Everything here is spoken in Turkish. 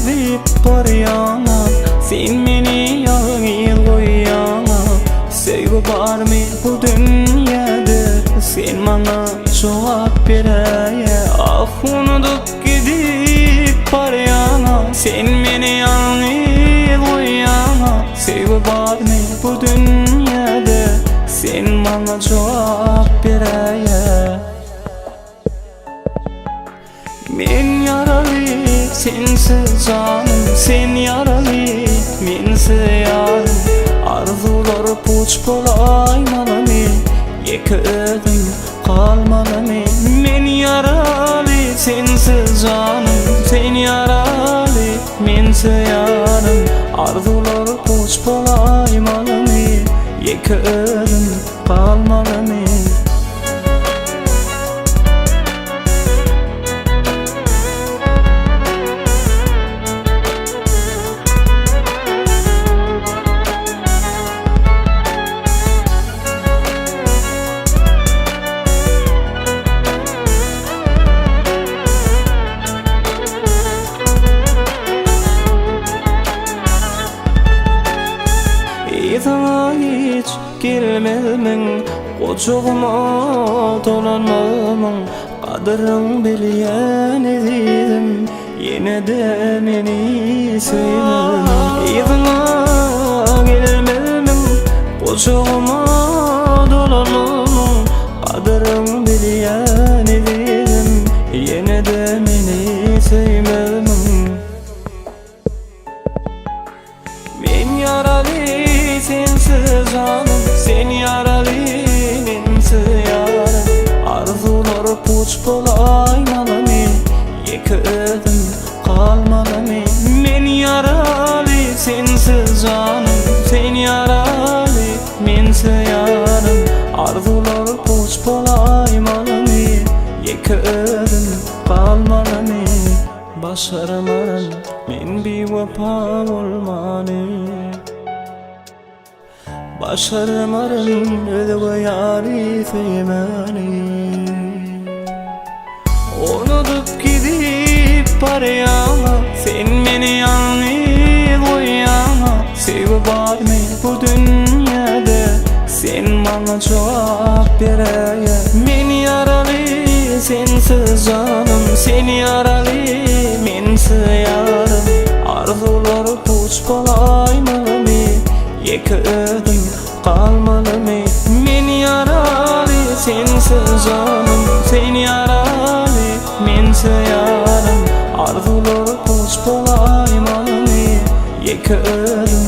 gidip barýana, sen meni ýalyň goýýana. Sevgi barmy bu dünýäde, sen mana jogap beräýe. Ah unutup gidip barýana, sen meni ýalyň goýýana. Sevgi barmy bu dünýäde, sen mana jogap beräýe. Men yaraly, sensiz canım, sen yaraly, mensiz yarım. Arzular puç bolaymalymy, ýeki ödüm kalmalymy. Men yaraly, sensiz canım, sen yaraly, mensiz yarım. Arzular puç bolaymalymy, ýeki ödüm kalmalymy. Sana hiç gelmelimin, kocağıma dolanmamın kadırın bilýän edim, yine de meni söýlemelimin. Sana gelmelimin, kocağıma dolanmamın kadırın bilýän edim, yine de meni söýlemelimin. Men yaraly, sensiz canım, sen yaraly, mensiz yarım. Arzular puç bolaymalymy, ýeki ödüm kalmalymy. Men yaraly, sensiz canım, sen yaraly, mensiz yarım. Arzular puç bolaymalymy, ýeki ödüm kalmalymy. Başaramaran men bewefa bolmany, başaramaran özge ýary sevmeli. Unutup gidip barýana, sen meni ýalyň goýýana. Sevgi barmy bu dünýäde, sen mana jogap beräýe. Men yaraly, sensiz canım, sen yaraly, mensiz yarım. Arzular puç bolaymalymy, ýeki ödüm kalmalymy. Men yaraly, sensiz canım, sen yaraly, mensiz yarım. Arzular puç bolaymalymy, ýeki ödüm